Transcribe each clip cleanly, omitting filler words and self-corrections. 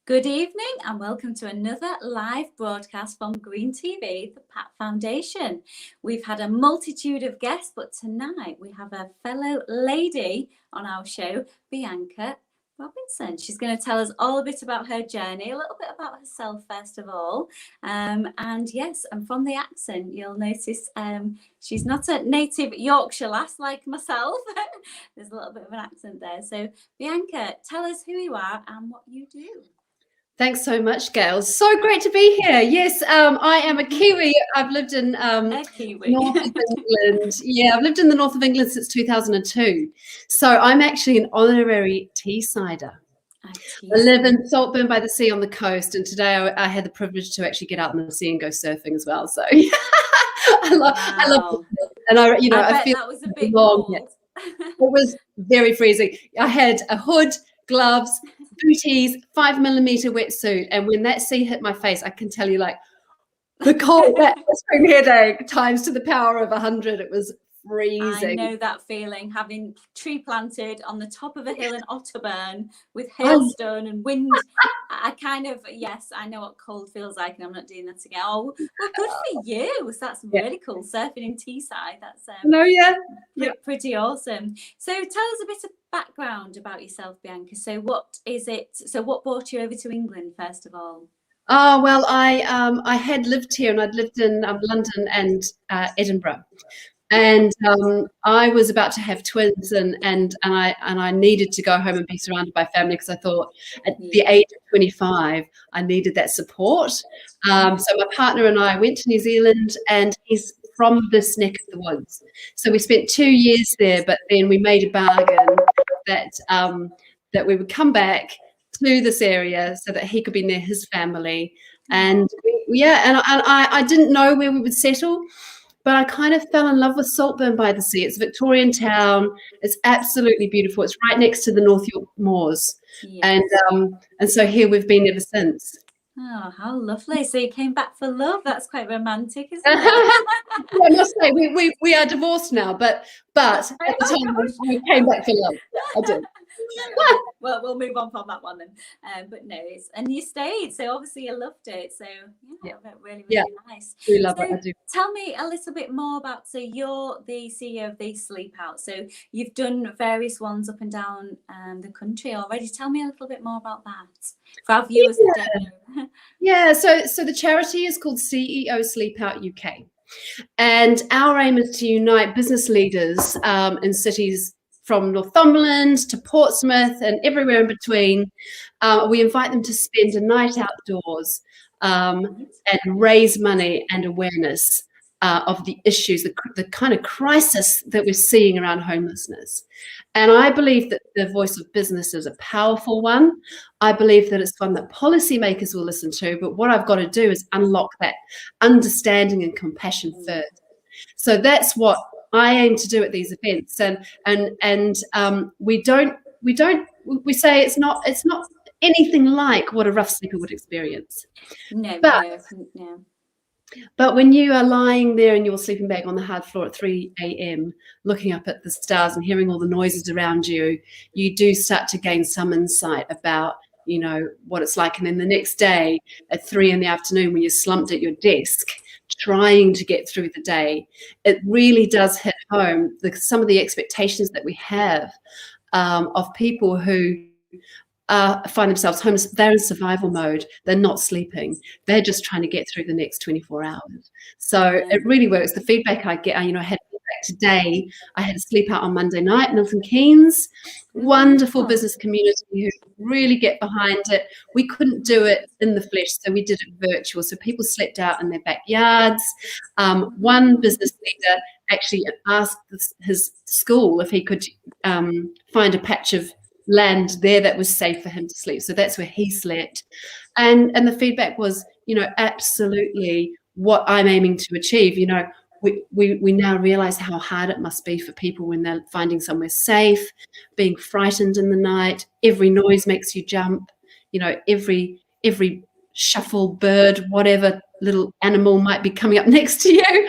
Good evening and welcome to another live broadcast from Green TV, the Pat Foundation. We've had a multitude of guests, but tonight we have a fellow lady on our show, Bianca Robinson. She's going to tell us all a bit about her journey, a little bit about herself first of all. And yes, and from the accent, you'll notice she's not a native Yorkshire lass like myself. There's a little bit of an accent there. So Bianca, tell us who you are and what you do. Thanks so much, Gail. So great to be here. Yes, I am a Kiwi. I've lived in north of England. Yeah, I've lived in the north of England since 2002. So I'm actually an honorary Teessider. I live in Saltburn by the Sea on the coast, and today I had the privilege to actually get out in the sea and go surfing as well. So I love it. And I feel that was a bit cold. It was very freezing. I had a hood, gloves, booties, 5mm wetsuit, and when that sea hit my face, I can tell you, like, the cold, that spring headache times to the power of 100. It was freezing. I know that feeling, having tree planted on the top of a hill in Otterburn with hailstone and wind. Yes, I know what cold feels like, and I'm not doing that again. Oh, well, good for you. That's really cool. Surfing in Teesside. That's pretty awesome. So tell us a bit of background about yourself, Bianca. So what brought you over to England first of all? Oh, well, I had lived here, and I'd lived in London and Edinburgh. And I was about to have twins, and I needed to go home and be surrounded by family, because I thought at the age of 25 I needed that support. So my partner and I went to New Zealand, and he's from this neck of the woods. So we spent 2 years there, but then we made a bargain that we would come back to this area so that he could be near his family. And I didn't know where we would settle, but I kind of fell in love with Saltburn by the Sea. It's a Victorian town. It's absolutely beautiful. It's right next to the North York Moors. Yes. And so here we've been ever since. Oh, how lovely. So you came back for love. That's quite romantic, isn't it? I must say, we are divorced now, but at the time we came back for love. I did. Well, we'll move on from that one then. But no, and you stayed, so obviously you loved it. So really nice. We love it. I do. Tell me a little bit more about. So you're the CEO of the Sleepout. So you've done various ones up and down the country already. Tell me a little bit more about that for our viewers that don't know. Yeah. So the charity is called CEO Sleepout UK, and our aim is to unite business leaders in cities from Northumberland to Portsmouth and everywhere in between. We invite them to spend a night outdoors and raise money and awareness of the issues, the kind of crisis that we're seeing around homelessness. And I believe that the voice of business is a powerful one. I believe that it's one that policymakers will listen to, but what I've got to do is unlock that understanding and compassion first. So that's what I aim to do at these events, and we say it's not anything like what a rough sleeper would experience. But when you are lying there in your sleeping bag on the hard floor at 3 a.m. looking up at the stars and hearing all the noises around you, you do start to gain some insight about what it's like. And then the next day at 3 p.m, when you're slumped at your desk trying to get through the day, it really does hit home some of the expectations that we have of people who find themselves homeless. They're in survival mode. They're not sleeping. They're just trying to get through the next 24 hours. So it really works. The feedback I get, I had feedback today. I had a sleep out on Monday night, Milton Keynes. Wonderful business community who really get behind it. We couldn't do it in the flesh, so we did it virtual. So people slept out in their backyards. One business leader actually asked his school if he could find a patch of land there that was safe for him to sleep. So that's where he slept. And the feedback was, absolutely what I'm aiming to achieve. We now realize how hard it must be for people when they're finding somewhere safe, being frightened in the night. Every noise makes you jump. Every shuffle, bird, whatever, little animal might be coming up next to you.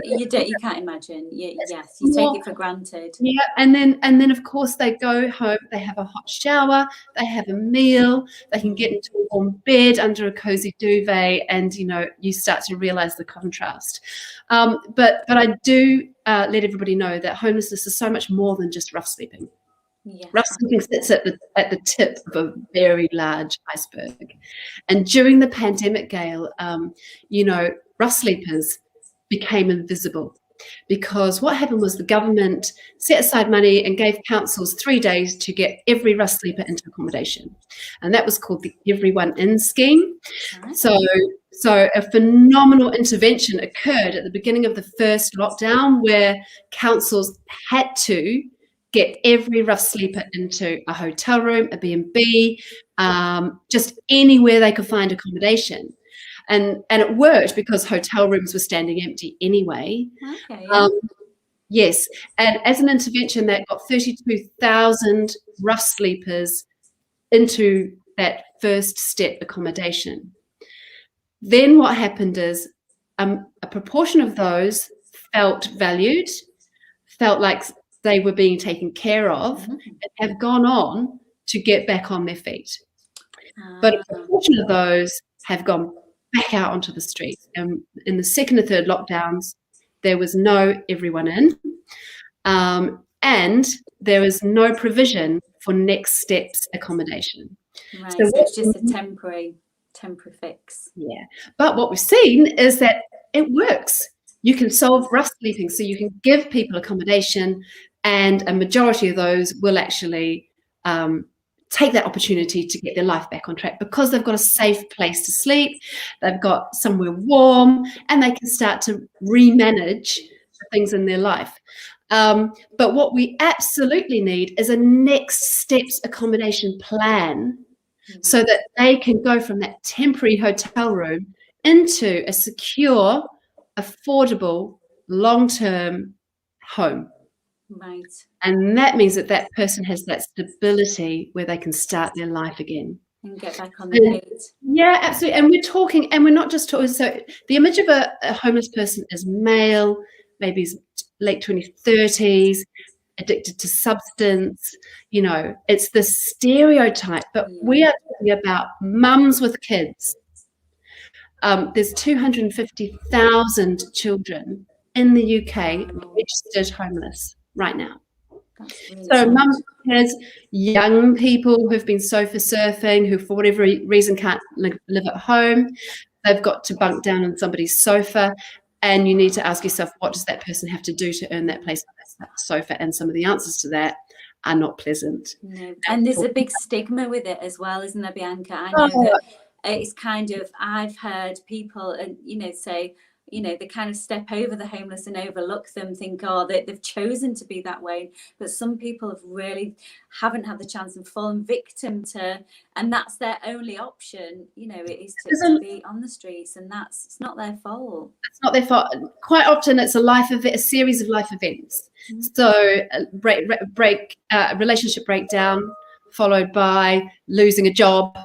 You can't imagine. Yes, you take it for granted. Yeah, and then of course they go home, they have a hot shower, they have a meal, they can get into a warm bed under a cozy duvet, and you start to realize the contrast. But I do let everybody know that homelessness is so much more than just rough sleeping. Yes. Rough sleeping sits at the tip of a very large iceberg. And during the pandemic, Gail, rough sleepers became invisible, because what happened was the government set aside money and gave councils 3 days to get every rough sleeper into accommodation. And that was called the Everyone In scheme. So a phenomenal intervention occurred at the beginning of the first lockdown, where councils had to get every rough sleeper into a hotel room, a B&B, just anywhere they could find accommodation. And it worked because hotel rooms were standing empty anyway. Okay. Yeah. Yes, and as an intervention, that got 32,000 rough sleepers into that first step accommodation. Then what happened is a proportion of those felt valued, felt like they were being taken care of, and have gone on to get back on their feet. But a proportion of those have gone back out onto the streets. And in the second and third lockdowns, there was no Everyone In, and there was no provision for next steps accommodation. Right, so it's just a temporary fix. Yeah, but what we've seen is that it works. You can solve rough sleeping, so you can give people accommodation, and a majority of those will actually take that opportunity to get their life back on track, because they've got a safe place to sleep, they've got somewhere warm, and they can start to remanage things in their life. But what we absolutely need is a next steps accommodation plan, so that they can go from that temporary hotel room into a secure, affordable, long-term home. Right. And that means that person has that stability where they can start their life again. And get back on their feet. Yeah, absolutely. And we're not just talking, so the image of a homeless person is male, maybe his late 20s, 30s, addicted to substance, it's the stereotype, but we are talking about mums with kids. There's 250,000 children in the UK registered homeless right now. Really so mums with kids, young people who've been sofa surfing, who for whatever reason can't live at home, they've got to bunk down on somebody's sofa, and you need to ask yourself, what does that person have to do to earn that place on that sofa? And some of the answers to that are not pleasant. No. And there's a big stigma with it as well, isn't there, Bianca? I know that it's kind of, I've heard people, say, they kind of step over the homeless and overlook them, think, they've chosen to be that way. But some people haven't had the chance and fallen victim to, and that's their only option, it is to be on the streets, and it's not their fault. It's not their fault. Quite often it's a series of life events. So relationship breakdown, followed by losing a job,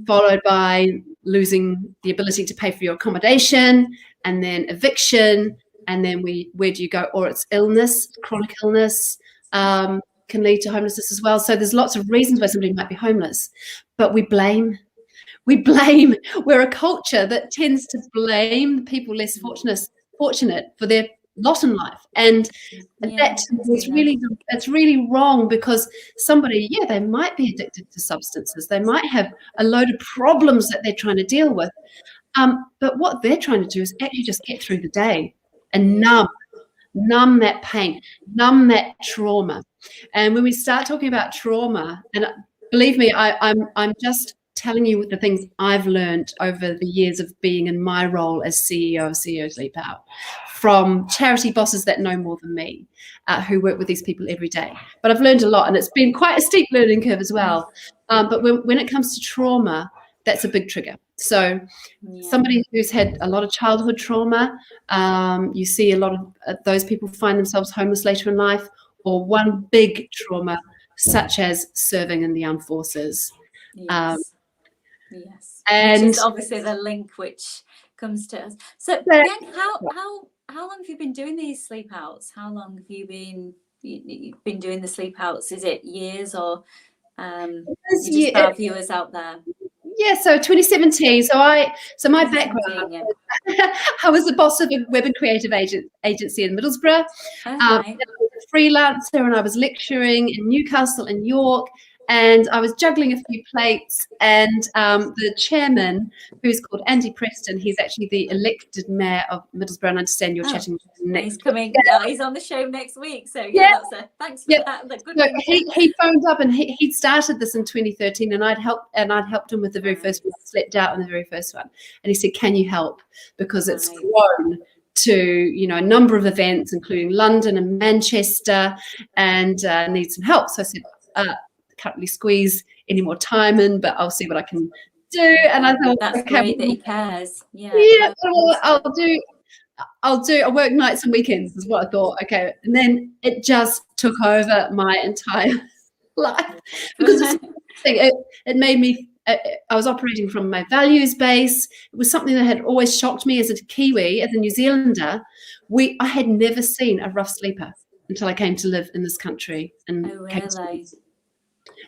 followed by losing the ability to pay for your accommodation, and then eviction, and then where do you go? Or it's illness, chronic illness can lead to homelessness as well. So there's lots of reasons why somebody might be homeless, but we blame. We're a culture that tends to blame people less fortunate for their lot in life, and it's really wrong, because somebody, they might be addicted to substances, they might have a load of problems that they're trying to deal with, but what they're trying to do is actually just get through the day and numb that pain, numb that trauma. And when we start talking about trauma, and believe me, I'm just telling you the things I've learned over the years of being in my role as CEO of CEO Sleepout, from charity bosses that know more than me, who work with these people every day. But I've learned a lot, and it's been quite a steep learning curve as well. But when it comes to trauma, that's a big trigger. So somebody who's had a lot of childhood trauma, you see a lot of those people find themselves homeless later in life, or one big trauma, such as serving in the armed forces. Yes. And which is obviously the link which comes to us. So Yeah. Bianca, how long have you been doing these sleep outs? How long have you've been doing the sleep outs? Is it years, or you just for our viewers out there? Yeah, so 2017. So my background, Yeah. I was the boss of a web and creative agency in Middlesbrough. Oh, right. I was a freelancer, and I was lecturing in Newcastle and York, and I was juggling a few plates. And the chairman, who's called Andy Preston, he's actually the elected mayor of Middlesbrough, and I understand you're chatting with him next. He's coming. He's on the show next week. So thanks for that. So he phoned up, and he started this in 2013, and I'd helped him with the very first one. I slept out on the very first one, and he said, "Can you help? Because it's grown to a number of events, including London and Manchester, and needs some help." So I said, "Can't really squeeze any more time in, but I'll see what I can do." And I thought, that's great that he cares. Yeah, I'll work nights and weekends is what I thought. Okay. And then it just took over my entire life, because it made me, I was operating from my values base. It was something that had always shocked me as a Kiwi, as a New Zealander. I had never seen a rough sleeper until I came to live in this country.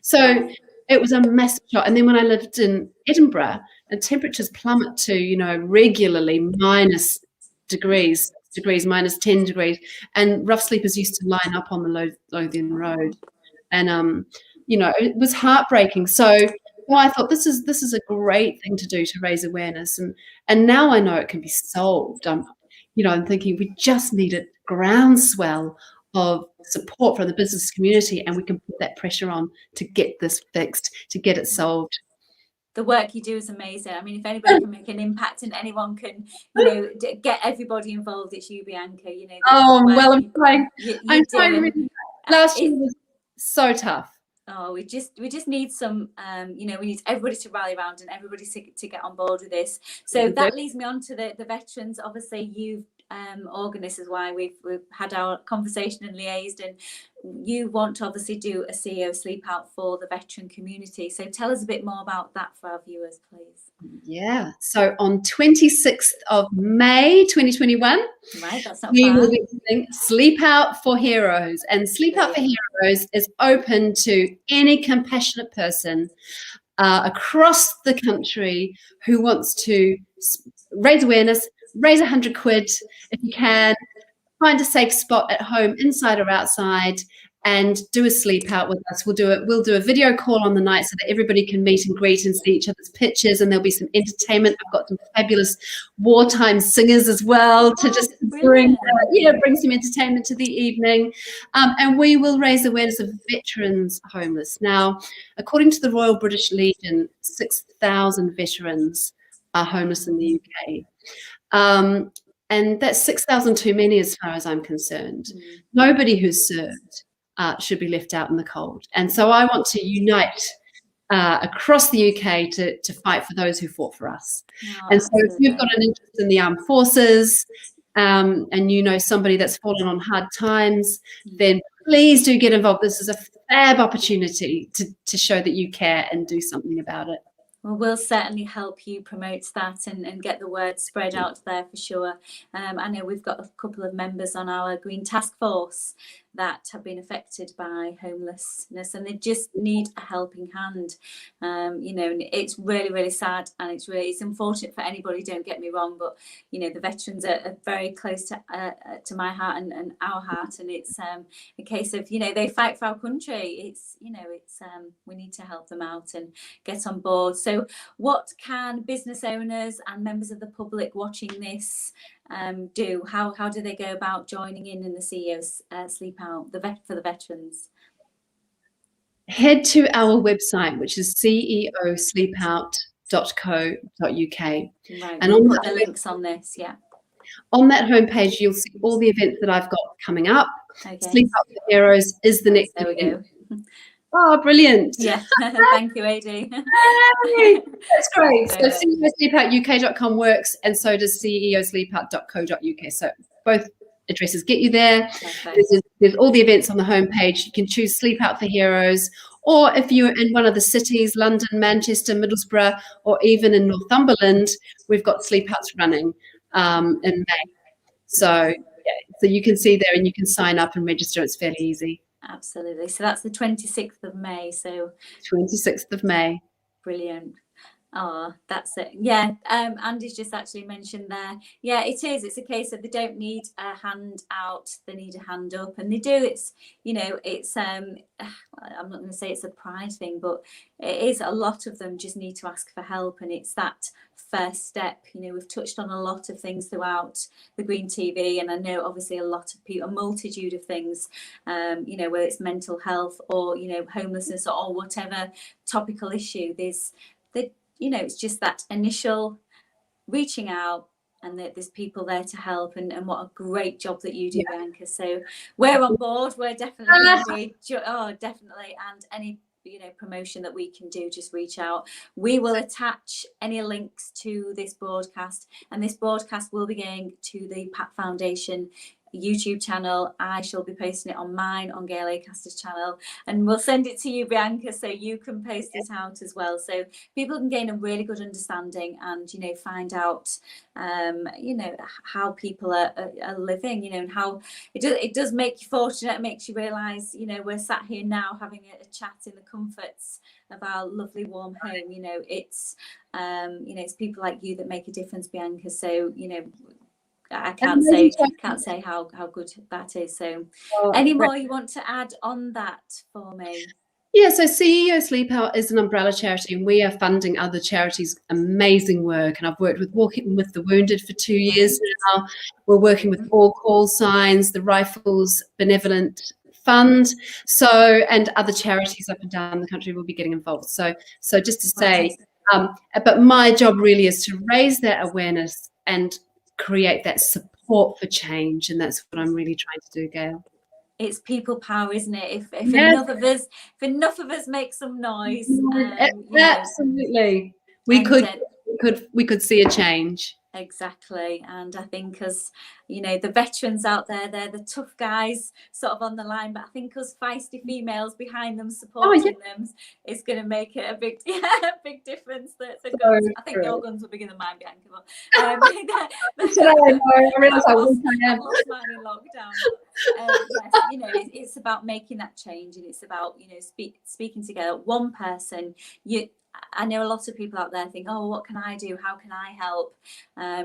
So it was a massive shock. And then when I lived in Edinburgh, and temperatures plummet to, regularly minus degrees, minus 10 degrees. And rough sleepers used to line up on the Lothian Road. And, it was heartbreaking. So I thought this is a great thing to do to raise awareness. And now I know it can be solved. I'm thinking we just need a groundswell of support from the business community, and we can put that pressure on to get this fixed, to get it solved. The work you do is amazing. I mean, if anybody can make an impact and anyone can, get everybody involved, it's you, Bianca. I'm trying. I'm trying really. Last year was so tough. Oh, we just need some, we need everybody to rally around and everybody to get on board with this. So that leads me on to the veterans. Obviously, you've organised, is why we've had our conversation and liaised, and you want to obviously do a CEO sleep out for the veteran community. So tell us a bit more about that for our viewers, please. Yeah. So on 26th of May 2021, right, that's not we far. will be doing Sleep Out for Heroes. And Sleep Out for Heroes is open to any compassionate person across the country who wants to raise awareness, raise £100 if you can, find a safe spot at home, inside or outside, and do a sleep out with us. We'll do a video call on the night so that everybody can meet and greet and see each other's pictures, and there'll be some entertainment. I've got some fabulous wartime singers as well to just bring some entertainment to the evening. And we will raise awareness of veterans homeless. Now, according to the Royal British Legion, 6,000 veterans are homeless in the UK. And that's 6,000 too many as far as I'm concerned. Nobody who's served should be left out in the cold. And so I want to unite across the UK to fight for those who fought for us. And so if you've got an interest in the armed forces and somebody that's fallen on hard times, then please do get involved. This is a fab opportunity to show that you care and do something about it. Well, we'll certainly help you promote that and get the word spread out there for sure. I know we've got a couple of members on our Green Task Force that have been affected by homelessness, and they just need a helping hand. And it's really, really sad, and it's unfortunate for anybody, don't get me wrong, but the veterans are very close to my heart and our heart, and it's a case of they fight for our country. It's we need to help them out and get on board. So what can business owners and members of the public watching this do? How do they go about joining in the CEO's Sleep Out for the veterans? Head to our website, which is ceosleepout.co.uk. Right, and we'll put the links on this. Yeah. On that homepage, you'll see all the events that I've got coming up. Okay. Sleep Out for Heroes is the next event. There we go. Oh, brilliant. Yeah. Thank you, AD. Hey, that's great. So ceosleepout.uk.com works, and so does ceosleepout.co.uk. So both addresses get you there. There's all the events on the homepage. You can choose Sleep Out for Heroes, Or if you're in one of the cities, London, Manchester, Middlesbrough, or even in Northumberland, we've got Sleepouts running in May. So, yeah, so you can see there and you can sign up and register. It's fairly easy. Absolutely. So that's the 26th of May. So 26th of May. brilliant. Oh, that's it. Yeah, Andy's just actually mentioned there. Yeah, it is. It's a case of they don't need a hand out, they need a hand up, and they do. It's, you know, it's I'm not going to say it's a pride thing, but it is. A lot of them just need to ask for help, and it's that first step. You know, we've touched on a lot of things throughout the Green TV, and I know obviously a lot of people, a multitude of things. You know, whether it's mental health or, you know, homelessness or whatever topical issue, you know, it's just that initial reaching out, and that there's people there to help, and what a great job that you do, Bianca. So we're on board. We're definitely going to be, definitely. And any, you know, promotion that we can do, just reach out. We will attach any links to this broadcast, and this broadcast will be going to the Pat Foundation YouTube channel. I shall be posting it on mine, on Gail Acaster's channel, and we'll send it to you, Bianca, so you can post it out as well, so people can gain a really good understanding and, you know, find out you know, how people are living, you know, and how it does make you fortunate. It makes you realize, you know, we're sat here now having a chat in the comforts of our lovely warm home. You know, it's you know, it's people like you that make a difference, Bianca. So, you know, I can't say how good that is. So any more you want to add on that for me? Yeah, so CEO Sleepout is an umbrella charity, and we are funding other charities' amazing work. And I've worked with Walking with the Wounded for 2 years now. We're working with All Call Signs, the Rifles Benevolent Fund, and other charities up and down the country will be getting involved. So just to say, but my job really is to raise that awareness and create that support for change, and that's what I'm really trying to do, Gail. It's people power, isn't it? If enough of us make some noise, absolutely, we could see a change. Exactly. And I think, as you know, the veterans out there, they're the tough guys sort of on the line, but I think us feisty females behind them supporting them is going to make it a big big difference. The guns, I think your guns were bigger than mine, Bianca, but I realised I lost mine in lockdown. Yes, you know, it's about making that change, and it's about, you know, speaking together. One person, I know a lot of people out there think, oh, what can I do? How can I help?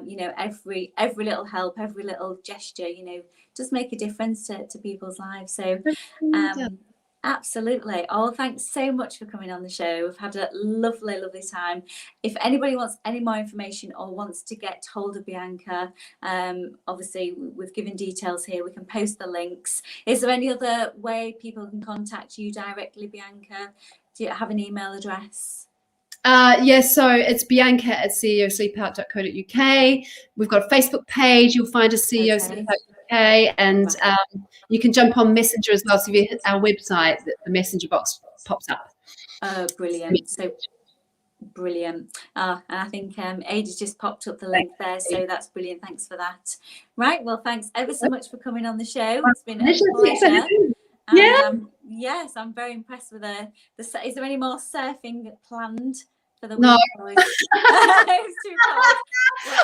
You know, every little help, every little gesture, you know, does make a difference to people's lives. So absolutely. Oh, thanks so much for coming on the show. We've had a lovely time. If anybody wants any more information or wants to get hold of Bianca, obviously we've given details here. We can post the links. Is there any other way people can contact you directly, Bianca? Do you have an email address? Yes, so it's Bianca at ceosleepout.co.uk. We've got a Facebook page. You'll find us CEO Sleepout UK, and you can jump on Messenger as well. So if you hit our website, the Messenger box pops up. Oh, brilliant! So brilliant. And I think Ada's just popped up the link there, so that's brilliant. Thanks for that. Right, well, thanks ever so much for coming on the show. It's been a pleasure. Yes, I'm very impressed with the. Is there any more surfing planned for the week? No. It's too cold.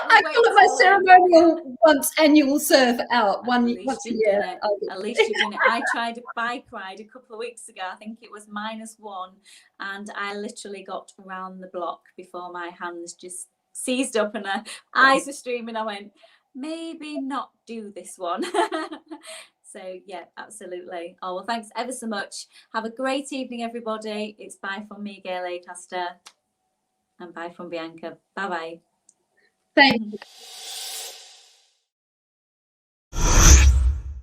I call it my ceremonial annual surf out once a year. At least you've done it. I tried a bike ride a couple of weeks ago. I think it was -1, and I literally got around the block before my hands just seized up and my eyes were streaming. I went, maybe not do this one. So yeah, absolutely. Oh, well, thanks ever so much. Have a great evening, everybody. It's bye from me, Gail Acaster, and bye from Bianca. Bye bye. Thank you.